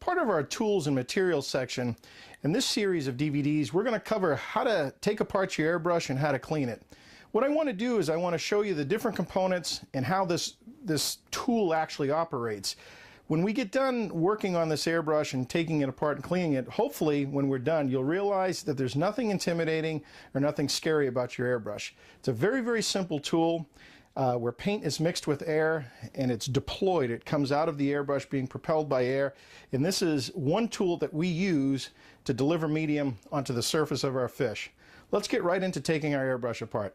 part of our tools and materials section. In this series of DVDs, we're going to cover how to take apart your airbrush and how to clean it. What I want to do is I want to show you the different components and how this tool actually operates. When we get done working on this airbrush and taking it apart and cleaning it, hopefully when we're done, you'll realize that there's nothing intimidating or nothing scary about your airbrush. It's a very, very simple tool where paint is mixed with air and it's deployed. It comes out of the airbrush being propelled by air. And this is one tool that we use to deliver medium onto the surface of our fish. Let's get right into taking our airbrush apart.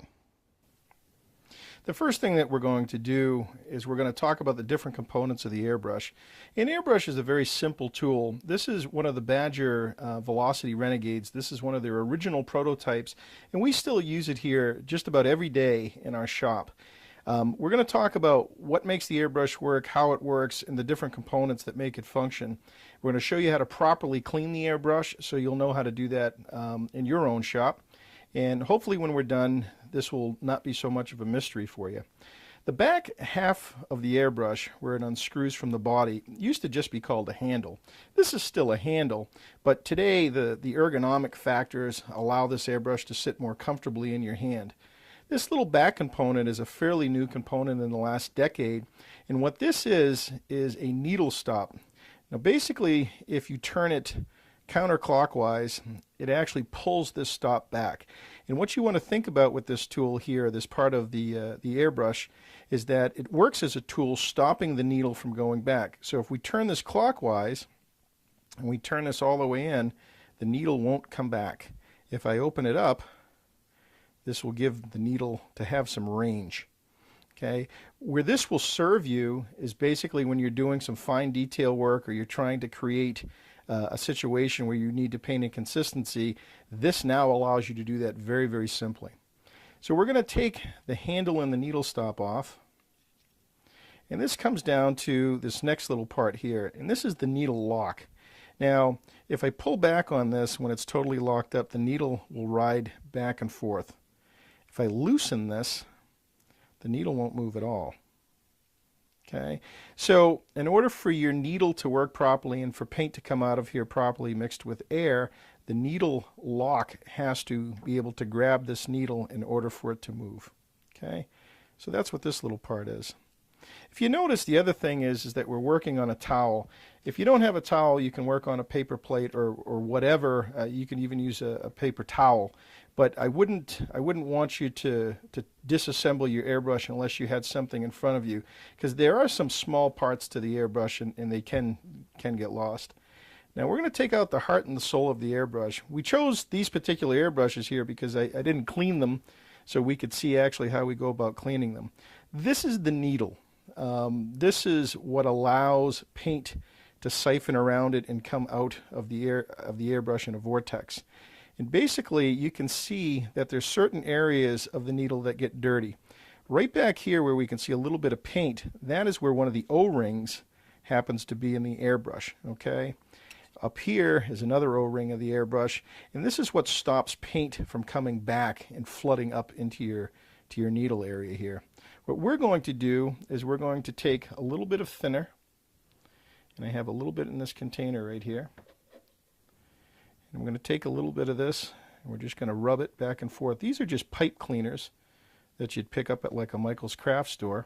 The first thing that we're going to do is we're going to talk about the different components of the airbrush. An airbrush is a very simple tool. This is one of the Badger Velocity Renegades. This is one of their original prototypes, and we still use it here just about every day in our shop. We're going to talk about what makes the airbrush work, how it works, and the different components that make it function. We're going to show you how to properly clean the airbrush so you'll know how to do that in your own shop. And hopefully when we're done, this will not be so much of a mystery for you. The back half of the airbrush, where it unscrews from the body, used to just be called a handle. This is still a handle, but today the ergonomic factors allow this airbrush to sit more comfortably in your hand. This little back component is a fairly new component in the last decade, and what this is a needle stop. Now basically, if you turn it counterclockwise, it actually pulls this stop back. And what you want to think about with this tool here, this part of the airbrush, is that it works as a tool stopping the needle from going back. So if we turn this clockwise and we turn this all the way in, the needle won't come back. If I open it up, this will give the needle to have some range. Okay, where this will serve you is basically when you're doing some fine detail work or you're trying to create a situation where you need to paint in consistency. This now allows you to do that very, very simply. So we're going to take the handle and the needle stop off, and this comes down to this next little part here, and this is the needle lock. Now if I pull back on this when it's totally locked up, the needle will ride back and forth. If I loosen this, the needle won't move at all. Okay, so in order for your needle to work properly and for paint to come out of here properly mixed with air, the needle lock has to be able to grab this needle in order for it to move. Okay, so that's what this little part is. If you notice, the other thing is that we're working on a towel. If you don't have a towel, you can work on a paper plate or whatever. You can even use a paper towel. But I wouldn't want you to disassemble your airbrush unless you had something in front of you, because there are some small parts to the airbrush and they can get lost. Now we're going to take out the heart and the soul of the airbrush. We chose these particular airbrushes here because I didn't clean them, so we could see actually how we go about cleaning them. This is the needle. This is what allows paint to siphon around it and come out of the airbrush in a vortex. And basically you can see that there's certain areas of the needle that get dirty. Right back here where we can see a little bit of paint, that is where one of the O-rings happens to be in the airbrush. Okay, up here is another O-ring of the airbrush, and this is what stops paint from coming back and flooding up into your needle area here. What we're going to do is we're going to take a little bit of thinner, and I have a little bit in this container right here. I'm going to take a little bit of this and we're just going to rub it back and forth. These are just pipe cleaners that you'd pick up at like a Michael's craft store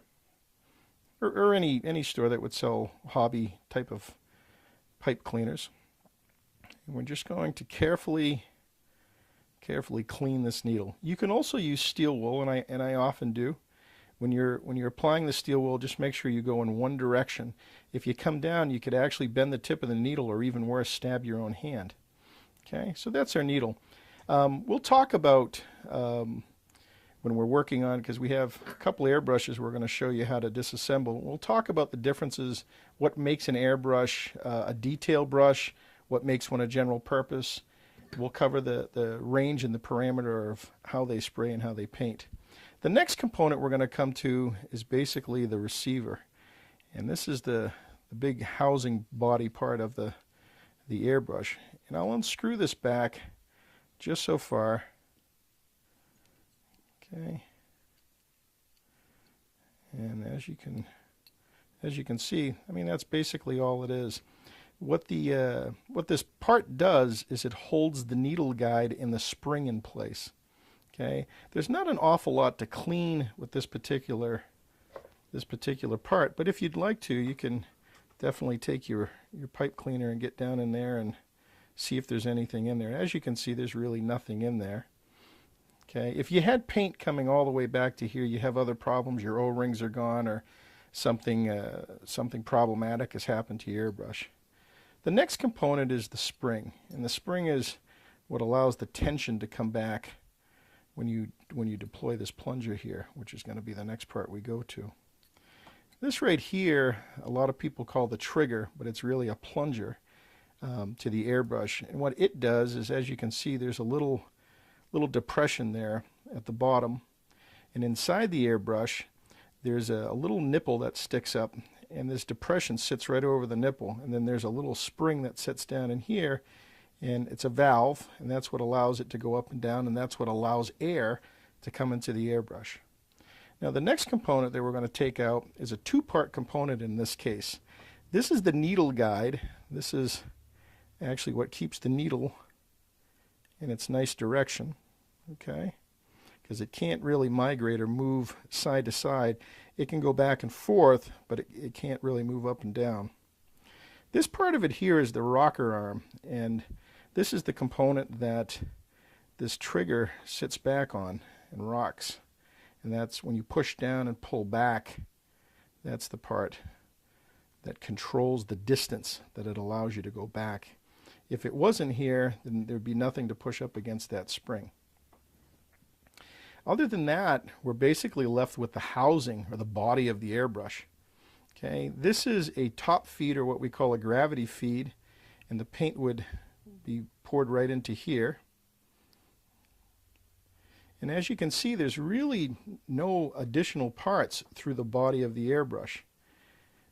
or any store that would sell hobby type of pipe cleaners. And we're just going to carefully clean this needle. You can also use steel wool, and I often do. When you're applying the steel wool, just make sure you go in one direction. If you come down, you could actually bend the tip of the needle, or even worse, stab your own hand. Okay, so that's our needle. We'll talk about when we're working on, because we have a couple airbrushes we're going to show you how to disassemble. We'll talk about the differences, what makes an airbrush a detail brush, what makes one a general purpose. We'll cover the range and the parameter of how they spray and how they paint. The next component we're going to come to is basically the receiver. And this is the big housing body part of the airbrush. And I'll unscrew this back just so far. Okay. And as you can see, I mean, that's basically all it is. what this part does is it holds the needle guide and the spring in place. Okay, there's not an awful lot to clean with this particular part, but if you'd like to, you can definitely take your pipe cleaner and get down in there and see if there's anything in there. As you can see, there's really nothing in there. Okay, if you had paint coming all the way back to here, you have other problems. Your O-rings are gone, or something problematic has happened to your airbrush. The next component is the spring, and the spring is what allows the tension to come back when you deploy this plunger here, which is going to be the next part we go to. This right here, a lot of people call the trigger, but it's really a plunger to the airbrush. And what it does is, as you can see, there's a little depression there at the bottom, and inside the airbrush there's a little nipple that sticks up, and this depression sits right over the nipple, and then there's a little spring that sits down in here, and it's a valve, and that's what allows it to go up and down, and that's what allows air to come into the airbrush. Now the next component that we're going to take out is a two-part component in this case. This is the needle guide. This is actually what keeps the needle in its nice direction, okay? Because it can't really migrate or move side to side. It can go back and forth, but it can't really move up and down. This part of it here is the rocker arm, and this is the component that this trigger sits back on and rocks. And that's when you push down and pull back, that's the part that controls the distance that it allows you to go back. If it wasn't here, then there'd be nothing to push up against that spring. Other than that, we're basically left with the housing or the body of the airbrush. Okay, this is a top feed, or what we call a gravity feed, and the paint would be poured right into here. And as you can see, there's really no additional parts through the body of the airbrush.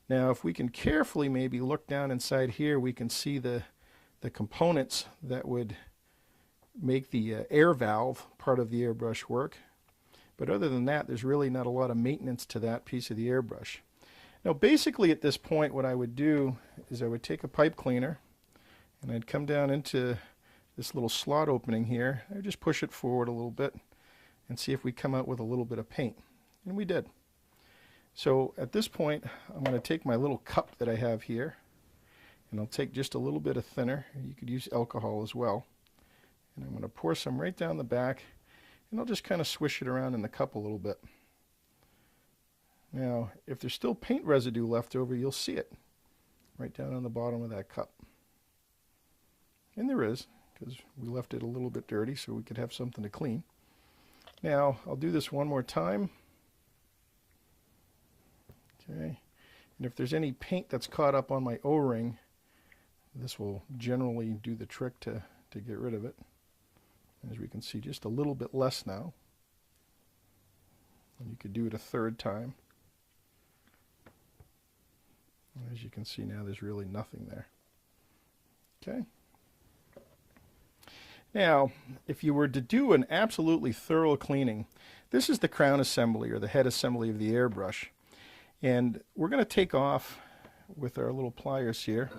Now, if we can carefully maybe look down inside here, we can see the components that would make the air valve part of the airbrush work. But other than that, there's really not a lot of maintenance to that piece of the airbrush. Now basically at this point, what I would do is I would take a pipe cleaner and I'd come down into this little slot opening here. I would just push it forward a little bit and see if we come out with a little bit of paint. And we did. So at this point, I'm going to take my little cup that I have here, and I'll take just a little bit of thinner. You could use alcohol as well. And I'm going to pour some right down the back, and I'll just kind of swish it around in the cup a little bit. Now, if there's still paint residue left over, you'll see it right down on the bottom of that cup. And there is, because we left it a little bit dirty so we could have something to clean. Now, I'll do this one more time. Okay, and if there's any paint that's caught up on my O-ring, this will generally do the trick to get rid of it. As we can see, just a little bit less now. And you could do it a third time. And as you can see now, there's really nothing there. Okay. Now, if you were to do an absolutely thorough cleaning, this is the crown assembly or the head assembly of the airbrush. And we're going to take off with our little pliers here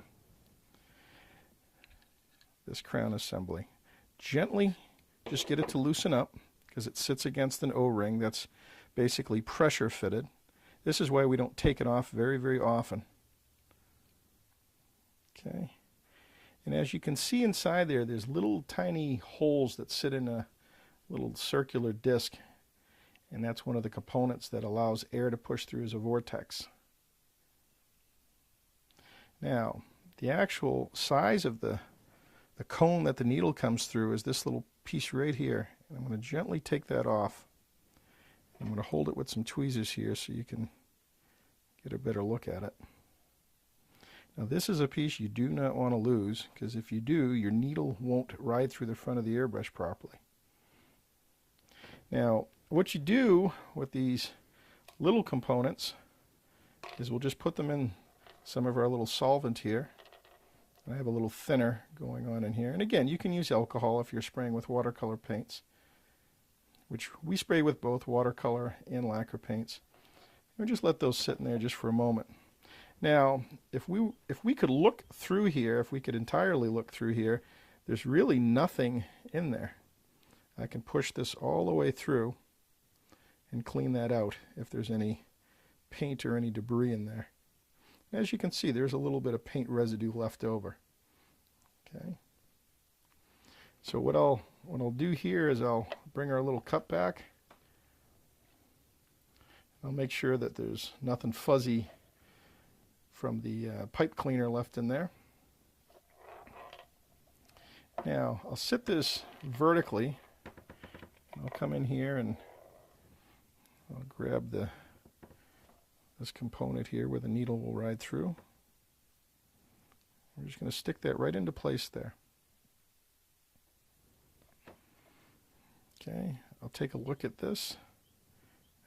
this crown assembly. Gently just get it to loosen up because it sits against an O-ring that's basically pressure fitted. This is why we don't take it off very, very often. Okay. And as you can see inside there, there's little tiny holes that sit in a little circular disc. And that's one of the components that allows air to push through as a vortex. Now, the actual size of the cone that the needle comes through is this little piece right here. And I'm going to gently take that off. I'm going to hold it with some tweezers here so you can get a better look at it. Now this is a piece you do not want to lose, because if you do, your needle won't ride through the front of the airbrush properly. Now, what you do with these little components is we'll just put them in some of our little solvent here. I have a little thinner going on in here. And again, you can use alcohol if you're spraying with watercolor paints, which we spray with both watercolor and lacquer paints. And just let those sit in there just for a moment. Now, if we could look through here, if we could entirely look through here, there's really nothing in there. I can push this all the way through and clean that out if there's any paint or any debris in there. As you can see, there's a little bit of paint residue left over. Okay. So what I'll do here is I'll bring our little cup back. I'll make sure that there's nothing fuzzy from the pipe cleaner left in there. Now I'll sit this vertically. I'll come in here and I'll grab this component here where the needle will ride through. We're just going to stick that right into place there. Okay, I'll take a look at this.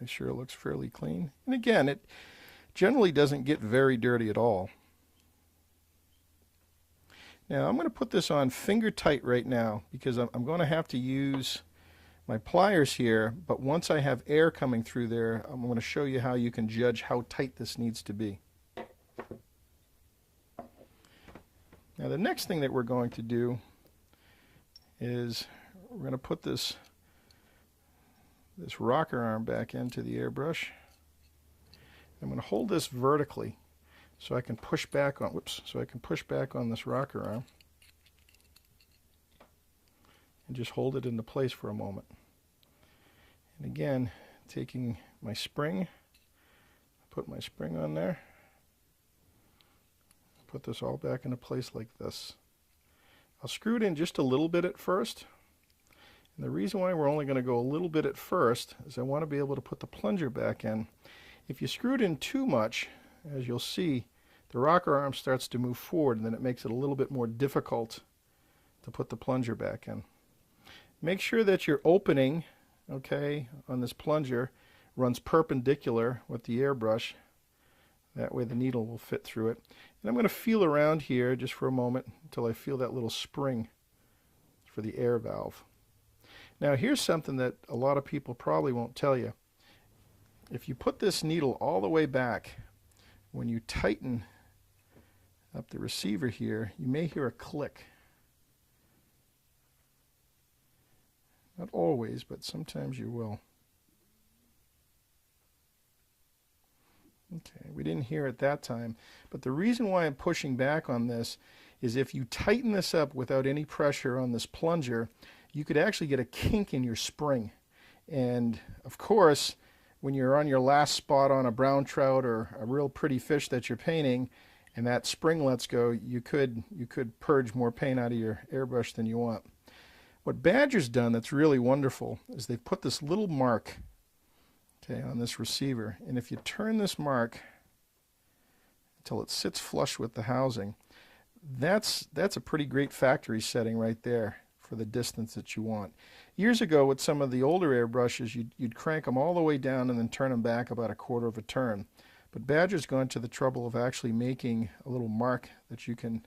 Make sure it looks fairly clean. And again, it generally doesn't get very dirty at all. Now I'm going to put this on finger tight right now because I'm going to have to use my pliers here, but once I have air coming through there, I'm going to show you how you can judge how tight this needs to be. Now the next thing that we're going to do is we're going to put this rocker arm back into the airbrush. I'm going to hold this vertically so I can push back on, this rocker arm and just hold it into place for a moment. And again, taking my spring, put my spring on there, put this all back into place like this. I'll screw it in just a little bit at first. And the reason why we're only going to go a little bit at first is I want to be able to put the plunger back in. If you screw it in too much, as you'll see, the rocker arm starts to move forward, and then it makes it a little bit more difficult to put the plunger back in. Make sure that your opening, okay, on this plunger runs perpendicular with the airbrush. That way the needle will fit through it. And I'm going to feel around here just for a moment until I feel that little spring for the air valve. Now here's something that a lot of people probably won't tell you. If you put this needle all the way back, when you tighten up the receiver here, you may hear a click. Not always, but sometimes you will. Okay, we didn't hear it that time, but the reason why I'm pushing back on this is if you tighten this up without any pressure on this plunger, you could actually get a kink in your spring. And of course, when you're on your last spot on a brown trout or a real pretty fish that you're painting and that spring lets go, you could purge more paint out of your airbrush than you want. What Badger's done that's really wonderful is they've put this little mark, okay, on this receiver, and if you turn this mark until it sits flush with the housing, that's a pretty great factory setting right there for the distance that you want. Years ago with some of the older airbrushes, you'd crank them all the way down and then turn them back about a quarter of a turn. But Badger's gone to the trouble of actually making a little mark that you can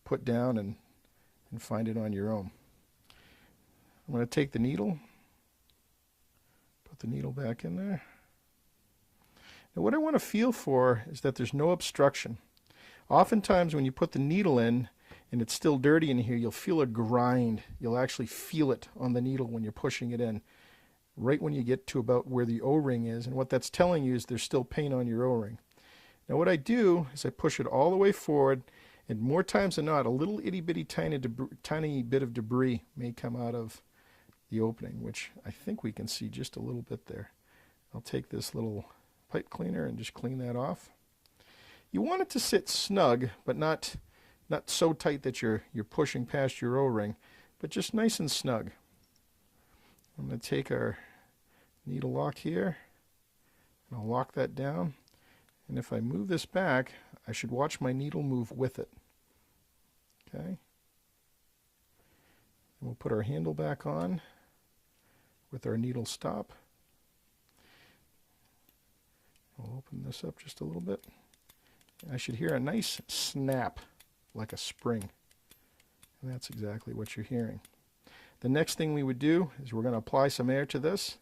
put down and find it on your own. I'm going to take the needle, put the needle back in there. Now what I want to feel for is that there's no obstruction. Oftentimes when you put the needle in and it's still dirty in here, you'll feel a grind. You'll actually feel it on the needle when you're pushing it in, right when you get to about where the O-ring is. And what that's telling you is there's still paint on your O-ring. Now what I do is I push it all the way forward, and more times than not, a little itty-bitty tiny bit of debris may come out of the opening, which I think we can see just a little bit there. I'll take this little pipe cleaner and just clean that off. You want it to sit snug, but not so tight that you're pushing past your O-ring, but just nice and snug. I'm going to take our needle lock here, and I'll lock that down. And if I move this back, I should watch my needle move with it. Okay. And we'll put our handle back on with our needle stop. I'll open this up just a little bit. I should hear a nice snap like a spring. And that's exactly what you're hearing. The next thing we would do is we're going to apply some air to this,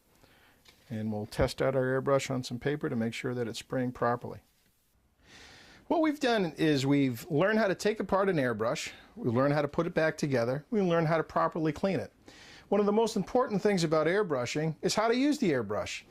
and we'll test out our airbrush on some paper to make sure that it's spraying properly. What we've done is we've learned how to take apart an airbrush, we've learned how to put it back together, we learned how to properly clean it. One of the most important things about airbrushing is how to use the airbrush.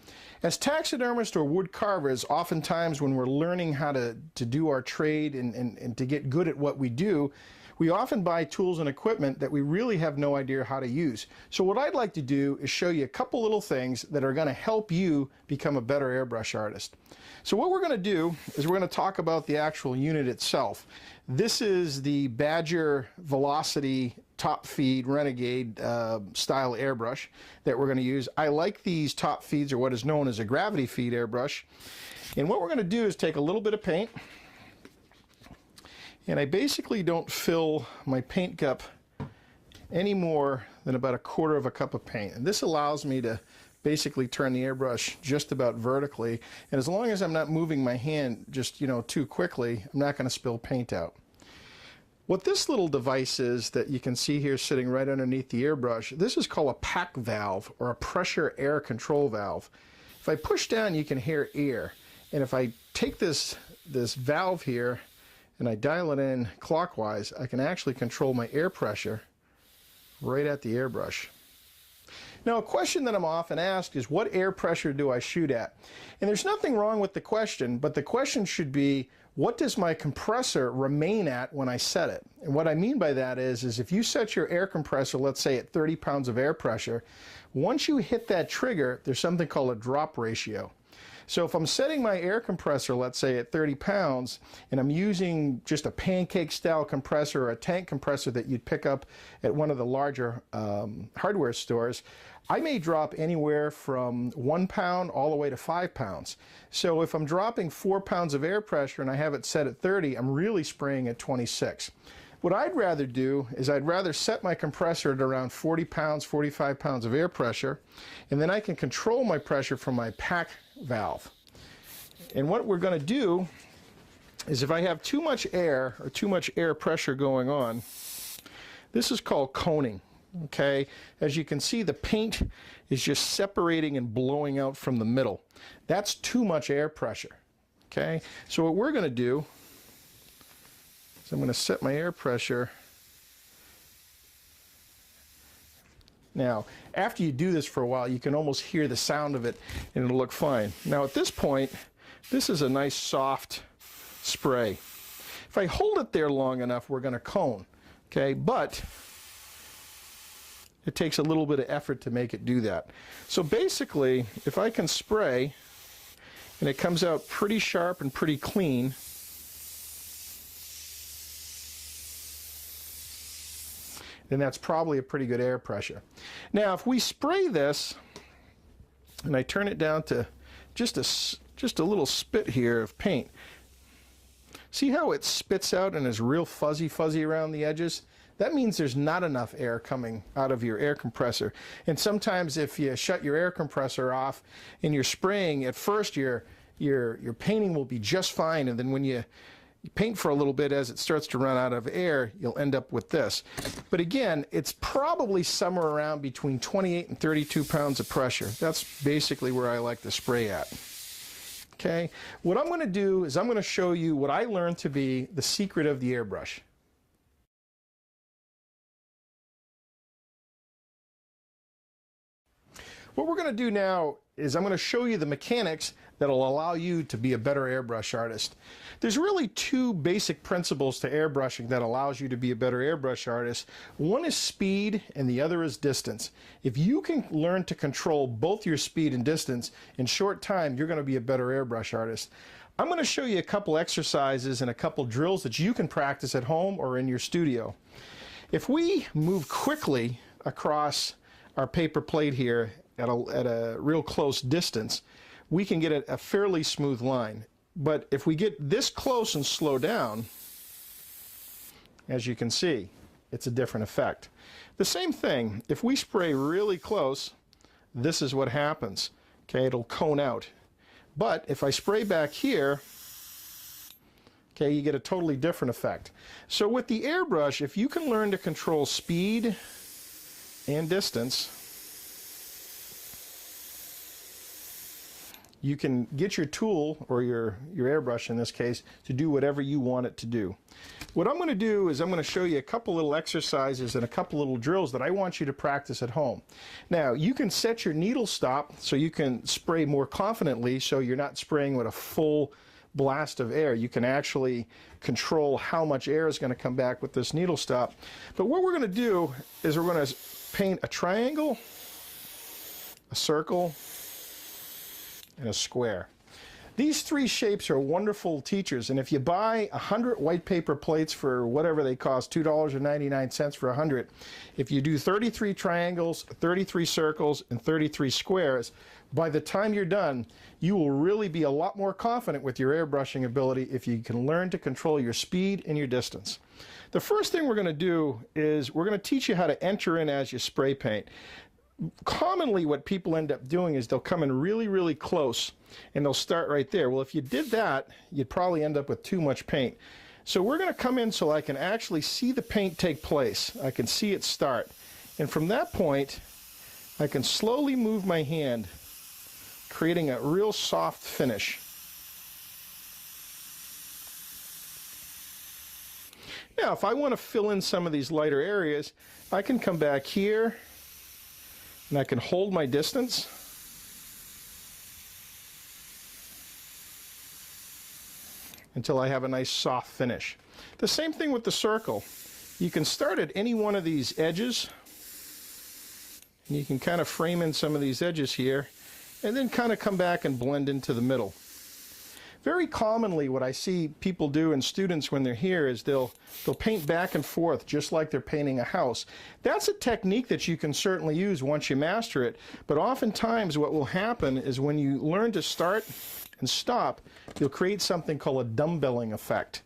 As taxidermists or wood carvers, oftentimes when we're learning how to do our trade and to get good at what we do, we often buy tools and equipment that we really have no idea how to use. So what I'd like to do is show you a couple little things that are going to help you become a better airbrush artist. So what we're going to do is we're going to talk about the actual unit itself. This is the Badger Velocity top feed Renegade style airbrush that we're going to use. I like these top feeds, or what is known as a gravity feed airbrush. And what we're going to do is take a little bit of paint, and I basically don't fill my paint cup any more than about 1/4 cup of paint. And this allows me to basically turn the airbrush just about vertically. And as long as I'm not moving my hand just, too quickly, I'm not going to spill paint out. What this little device is that you can see here sitting right underneath the airbrush, this is called a pack valve, or a pressure air control valve. If I push down, you can hear air. And if I take this valve here and I dial it in clockwise, I can actually control my air pressure right at the airbrush. Now, a question that I'm often asked is, what air pressure do I shoot at? And there's nothing wrong with the question, but the question should be, what does my compressor remain at when I set it? And what I mean by that is if you set your air compressor, let's say at 30 pounds of air pressure, once you hit that trigger, there's something called a drop ratio. So if I'm setting my air compressor, let's say at 30 pounds, and I'm using just a pancake style compressor or a tank compressor that you'd pick up at one of the larger hardware stores, I may drop anywhere from 1 pound all the way to 5 pounds. So if I'm dropping 4 pounds of air pressure and I have it set at 30, I'm really spraying at 26. What I'd rather do is I'd rather set my compressor at around 40 pounds, 45 pounds of air pressure, and then I can control my pressure from my pack valve. And what we're going to do is, if I have too much air or too much air pressure going on, this is called coning. Okay, as you can see, the paint is just separating and blowing out from the middle. That's too much air pressure. Okay, so what we're going to do is I'm going to set my air pressure. Now, after you do this for a while, you can almost hear the sound of it, and it'll look fine. Now, at this point, this is a nice soft spray. If I hold it there long enough, we're going to cone. Okay, but it takes a little bit of effort to make it do that. So basically, if I can spray and it comes out pretty sharp and pretty clean, then that's probably a pretty good air pressure. Now, if we spray this and I turn it down to just a little spit here of paint, see how it spits out and is real fuzzy around the edges? That means there's not enough air coming out of your air compressor. And sometimes if you shut your air compressor off and you're spraying, at first your painting will be just fine, and then when you paint for a little bit, as it starts to run out of air, you'll end up with this. But again, it's probably somewhere around between 28 and 32 pounds of pressure. That's basically where I like to spray at. Okay, what I'm going to do is I'm going to show you what I learned to be the secret of the airbrush. What we're going to do now is I'm going to show you the mechanics that will allow you to be a better airbrush artist. There's really two basic principles to airbrushing that allows you to be a better airbrush artist. One is speed and the other is distance. If you can learn to control both your speed and distance in short time, you're going to be a better airbrush artist. I'm going to show you a couple exercises and a couple drills that you can practice at home or in your studio. If we move quickly across our paper plate here at a real close distance, we can get a fairly smooth line. But if we get this close and slow down, as you can see, it's a different effect. The same thing, if we spray really close, this is what happens. Okay, it'll cone out. But if I spray back here, okay, you get a totally different effect. So with the airbrush, if you can learn to control speed and distance, you can get your tool, or your airbrush in this case, to do whatever you want it to do. What I'm going to do is I'm going to show you a couple little exercises and a couple little drills that I want you to practice at home. Now, you can set your needle stop so you can spray more confidently, so you're not spraying with a full blast of air. You can actually control how much air is going to come back with this needle stop. But what we're going to do is we're going to paint a triangle, a circle, and a square. These three shapes are wonderful teachers, and if you buy 100 white paper plates for whatever they cost, $2.99 for 100, if you do 33 triangles, 33 circles, and 33 squares, by the time you're done, you will really be a lot more confident with your airbrushing ability if you can learn to control your speed and your distance. The first thing we're going to do is we're going to teach you how to enter in as you spray paint. Commonly what people end up doing is they'll come in really, really close and they'll start right there. Well, if you did that, you'd probably end up with too much paint. So we're going to come in so I can actually see the paint take place. I can see it start. And from that point, I can slowly move my hand, creating a real soft finish. Now, if I want to fill in some of these lighter areas, I can come back here and I can hold my distance. Until I have a nice soft finish. The same thing with the circle. You can start at any one of these edges, and you can kind of frame in some of these edges here, and then kind of come back and blend into the middle. Very commonly what I see people do, and students when they're here, is they'll paint back and forth just like they're painting a house. That's a technique that you can certainly use once you master it, but oftentimes what will happen is when you learn to start and stop, you'll create something called a dumbbelling effect.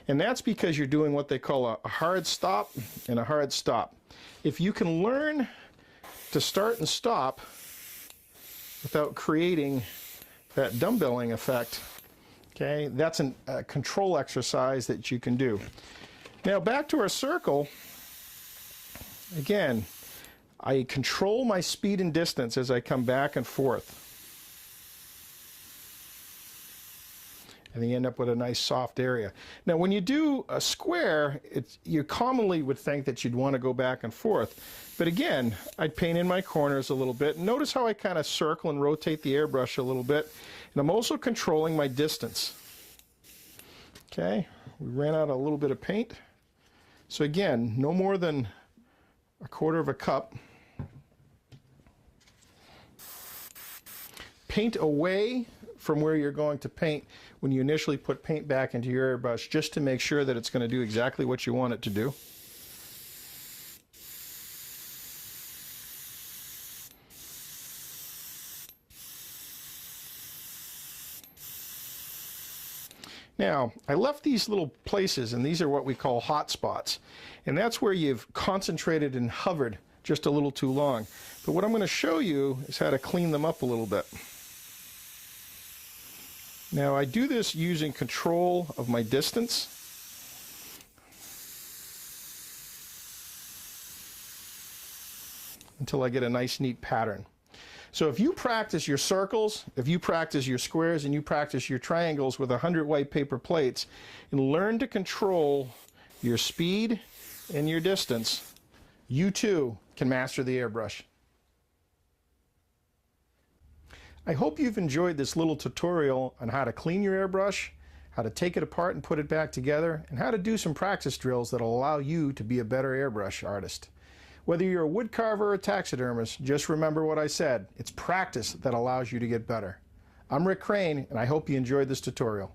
And that's because you're doing what they call a hard stop and a hard stop. If you can learn to start and stop without creating that dumbbelling effect, okay, that's a control exercise that you can do. Now back to our circle. Again, I control my speed and distance as I come back and forth. And you end up with a nice soft area. Now when you do a square, you commonly would think that you'd want to go back and forth. But again, I'd paint in my corners a little bit. Notice how I kind of circle and rotate the airbrush a little bit. And I'm also controlling my distance. Okay, we ran out a little bit of paint. So again, no more than a quarter of a cup. Paint away from where you're going to paint when you initially put paint back into your airbrush, just to make sure that it's going to do exactly what you want it to do. Now, I left these little places, and these are what we call hotspots. And that's where you've concentrated and hovered just a little too long. But what I'm going to show you is how to clean them up a little bit. Now, I do this using control of my distance. Until I get a nice, neat pattern. So if you practice your circles, if you practice your squares, and you practice your triangles with 100 white paper plates, and learn to control your speed and your distance, you too can master the airbrush. I hope you've enjoyed this little tutorial on how to clean your airbrush, how to take it apart and put it back together, and how to do some practice drills that will allow you to be a better airbrush artist. Whether you're a woodcarver or a taxidermist, just remember what I said. It's practice that allows you to get better. I'm Rick Crane, and I hope you enjoyed this tutorial.